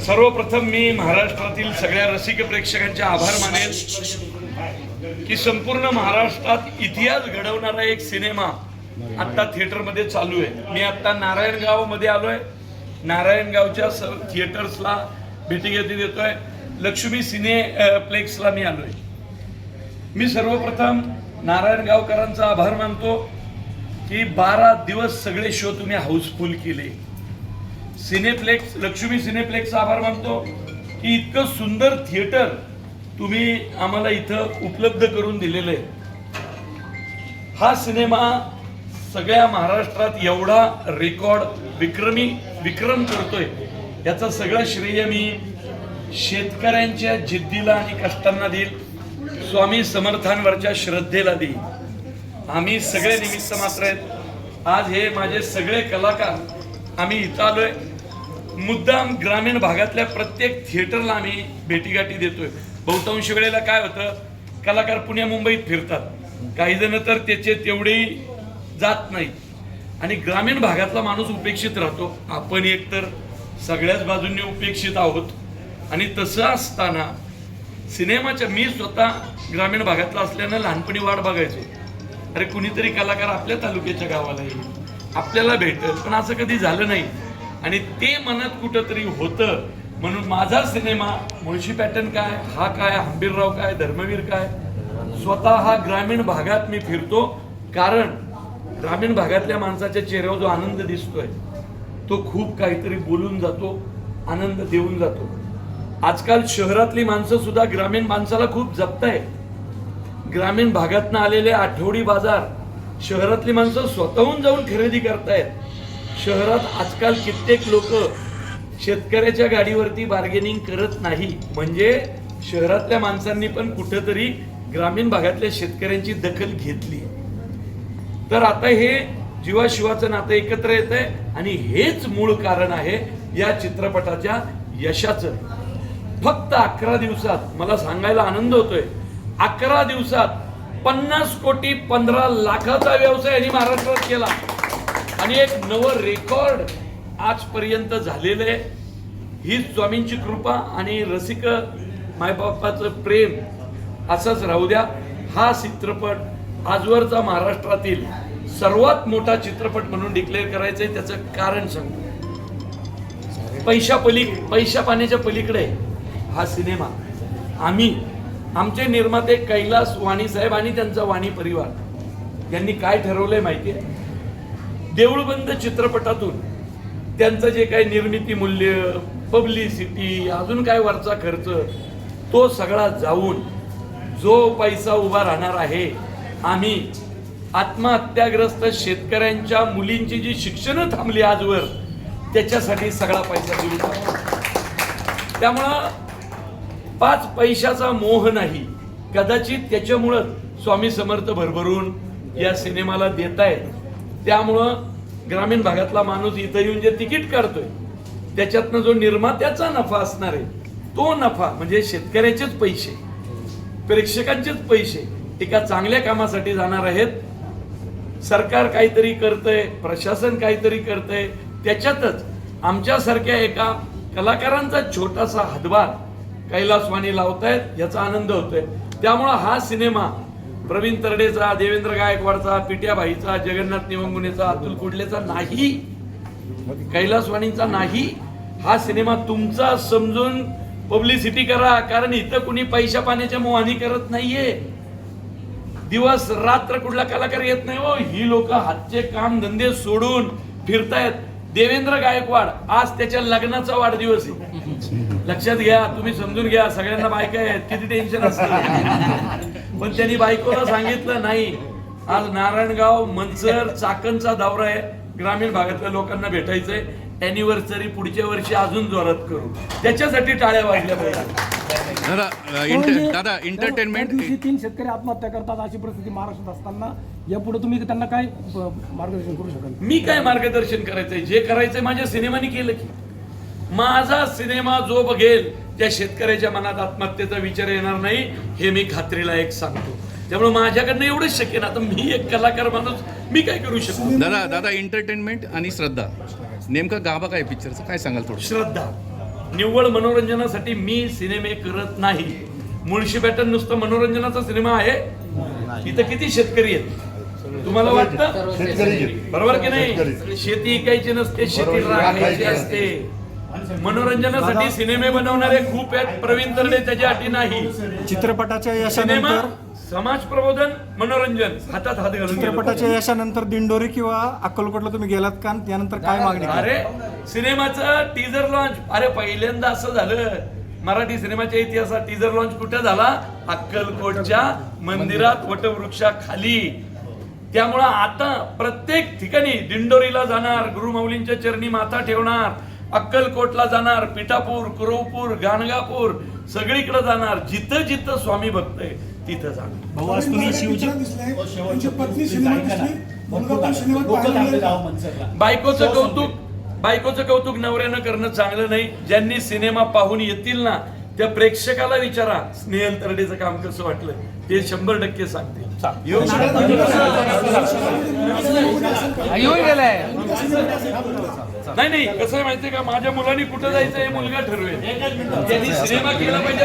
सर्वप्रथम मी महाराष्ट्रातील सगळ्या रसिक प्रेक्षकांचे आभार मानेल की संपूर्ण महाराष्ट्रात इतिहास घडवणारा एक सिनेमा आता थिएटरमध्ये चालू आहे. मी आता नारायणगाव मध्ये आलोय. नारायणगावच्या थिएटर्सला भेटीगाठी देतोय. लक्ष्मी सिनेप्लेक्सला मी आलोय. मी सर्वप्रथम नारायणगावकरांचा आभार मानतो की 12 दिवस सगळे शो तुम्ही हाऊसफुल केले. सिनेप्लेक्स लक्ष्मी सिनेप्लेक्सचा आभार मानतो की इतकं सुंदर थिएटर तुम्ही आम्हाला इथं उपलब्ध करून दिलेलं आहे. हा सिनेमा सगळ्या महाराष्ट्रात एवढा विक्रम करतोय याचं सगळं श्रेय मी शेतकऱ्यांच्या जिद्दीला आणि कष्टांना देईल. स्वामी समर्थांवरच्या श्रद्धेला देईल. आम्ही सगळे निमित्त मात्र आहेत. आज हे माझे सगळे कलाकार आम्ही इथं आलोय. मुद्दाम ग्रामीण भागातल्या प्रत्येक थिएटरला आम्ही भेटीगाठी देतोय. बहुतांश वेळेला काय होतं, कलाकार पुणे मुंबईत फिरतात, काही जण तर त्याचे तेवढेही जात नाहीत आणि ग्रामीण भागातला माणूस उपेक्षित राहतो. आपण एकतर सगळ्याच बाजूंनी उपेक्षित आहोत आणि तसं असताना सिनेमाच्या मी स्वतः ग्रामीण भागातला असल्यानं लहानपणी वाट बघायचो, अरे कुणीतरी कलाकार आपल्या तालुक्याच्या गावाला येईल, आपल्याला भेटेल, पण असं कधी झालं नाही आणि ते मनात कुठंतरी होतं. म्हणून माझा सिनेमा मुळशी पॅटर्न काय, हा काय, हंबीरराव काय, धर्मवीर काय, स्वतः हा ग्रामीण भागात मी फिरतो. कारण ग्रामीण भागातल्या माणसाच्या चेहऱ्यावर जो आनंद दिसतोय तो खूप काहीतरी बोलून जातो, आनंद देऊन जातो. आजकाल शहरातली माणसं सुद्धा ग्रामीण माणसाला खूप जपतायत. ग्रामीण भागातनं आलेले आठवडी बाजार शहरातली माणसं स्वतःहून जाऊन खरेदी करतायत. शहरात आजकाल कित्येक लोक शेतकऱ्याच्या गाडीवरती बार्गेनिंग करत नाही. म्हणजे शहरातल्या माणसांनी पण कुठेतरी ग्रामीण भागातल्या शेतकऱ्यांची दखल घेतली. तर आता हे जीवाशिवाचं नातं एकत्र येत आहे आणि हेच मूळ कारण आहे या चित्रपटाच्या यशाचं. फक्त 11 दिवसात मला सांगायला आनंद होतोय, 11 दिवसात 50 कोटी 15 लाखाचा व्यवसाय यांनी महाराष्ट्रात केला आणि एक नवं रेकॉर्ड आजपर्यंत झालेलं आहे. हीच स्वामींची कृपा आणि रसिक मायबापाचं प्रेम असंच राहू द्या. हा चित्रपट आजवरचा महाराष्ट्रातील सर्वात मोठा चित्रपट म्हणून डिक्लेअर करायचंय. त्याचं कारण सांगतो. पैशा पाण्याच्या पलीकडे हा सिनेमा. आमचे निर्माते कैलास वाणी साहेब आणि त्यांचा वाणी परिवार यांनी काय ठरवलंय माहितीये, देऊळबंद चित्रपटातून त्यांचं जे काही निर्मिती मूल्य, पब्लिसिटी, अजून काय वरचा खर्च, तो सगळा जाऊन जो पैसा उभा राहणार आहे, आम्ही आत्महत्याग्रस्त शेतकऱ्यांच्या मुलींची जी शिक्षण थांबली आजवर, त्याच्यासाठी सगळा पैसा देऊ शकतो. त्यामुळं 5 पैशाचा मोह नाही. कदाचित त्याच्यामुळं स्वामी समर्थ भरभरून या सिनेमाला देत आहेत. त्यामुळं ग्रामीण भागातला माणूस इथं येऊन जे तिकीट काढतोय त्याच्यातनं जो निर्मात्याचा नफा असणार आहे, तो नफा म्हणजे शेतकऱ्याचेच पैसे, प्रेक्षकांचेच पैसे एका चांगल्या कामासाठी जाणार आहेत. सरकार काहीतरी करतंय, प्रशासन काहीतरी करतंय, त्याच्यातच आमच्यासारख्या एका कलाकारांचा छोटासा हातभार कैलासवाणी लावतायत, याचा आनंद होतोय. त्यामुळं हा सिनेमा प्रवीण तरडेचा, देवेंद्र गायकवाडचा, पिट्याबाईचा, जगन्नाथ निवंगुनेचा, अतुल कुडलेचा नाही, कैलासवाणींचा नाही. हा सिनेमा तुमचा समजून पब्लिसिटी करा. कारण इथं कुणी पैशा पाण्याच्या मोहानी करत नाहीये. दिवस रात्र कुठला कलाकार येत नाही हो. ही लोक हातचे काम धंदे सोडून फिरतायत. देवेंद्र गायकवाड आज त्याच्या लग्नाचा वाढदिवस आहे. लक्षात घ्या, तुम्ही समजून घ्या. सगळ्यांना बायका आहेत, किती टेन्शन असतं, पण त्यांनी बायकोला सांगितलं नाही, आज नारायणगाव, मनसर, चाकणचा दौरा आहे, ग्रामीण भागातल्या लोकांना भेटायचंय, अॅनिव्हर्सरी पुढच्या वर्षी अजून जोरात करू. त्याच्यासाठी टाळ्या वाजल्या पाहिजे. दादा एंटरटेनमेंट 3 शेतकरी आत्महत्या करतात अशी परिस्थिती महाराष्ट्रात असताना यापुढे तुम्ही त्यांना काय मार्गदर्शन करू शकाल? मी काय मार्गदर्शन करायचंय, जे करायचंय माझ्या सिनेमाने केलं की. माझा सिनेमा जो बघेल त्या शेतकऱ्याच्या मनात आत्महत्येचा विचार येणार नाही, हे मी खात्रीला एक सांगतो. त्यामुळे माझ्याकडनं एवढंच शक्य ना. आता मी एक कलाकार माणूस, मी काय करू शकतो? दादा एंटरटेनमेंट आणि श्रद्धा नेमका गाभा काय पिक्चरचं काय सांगाल थोडं? श्रद्धा निव्वळ मनोरंजनासाठी मी सिनेमे करत नाही. मुळशी पॅटर्न नुसतं मनोरंजनाचा सिनेमा आहे. इथं किती शेतकरी आहेत तुम्हाला वाटतं? बरोबर की नाही? शेती इकायची नसते, शेती राखायची असते. मनोरंजनासाठी सिनेमे बनवणारे खूप आहेत. प्रवीण तरडे त्याच्या अटी नाही. चित्रपटाच्या सिनेमा यशानंतर समाज प्रबोधन, मनोरंजन हातात हात घालून गेलो. चित्रपटाच्या यशानंतर दिंडोरी किंवा अक्कलकोटला तुम्ही गेलात का? त्यानंतर काय मागणी केली? अरे सिनेमाचं टीजर लॉन्च, अरे पहिल्यांदा असं झालं मराठी सिनेमाच्या इतिहासात. टीजर लॉन्च कुठे झाला? अक्कलकोटच्या मंदिरात वटवृक्षाखाली. त्यामुळं आता प्रत्येक ठिकाणी दिंडोरीला जाणार, गुरुमाऊलींच्या चरणी माथा ठेवणार, अक्कलकोटला जाणार, पिठापूर, कुरवपूर, गाणगापूर सगळीकडे जाणार. जिथं जिथं स्वामी भक्त आहे तिथं जाणार. भाऊ, आज तुम्ही त्यांची पत्नी सिनेमात दिसली, मुलगा पण सिनेमात पाहायला मिळाला. बायकोचं कौतुक नवऱ्यानं करणं चांगलं नाही. ज्यांनी सिनेमा पाहून येतील ना त्या प्रेक्षकाला विचारा स्नेहल तरडेचं काम कसं वाटलं, ते 100% सांगतील. नाही कसं आहे माहितीये का, माझ्या मुलांनी कुठं जायचं हे मुलगा ठरवेल. त्यांनी सिनेमा केला पाहिजे.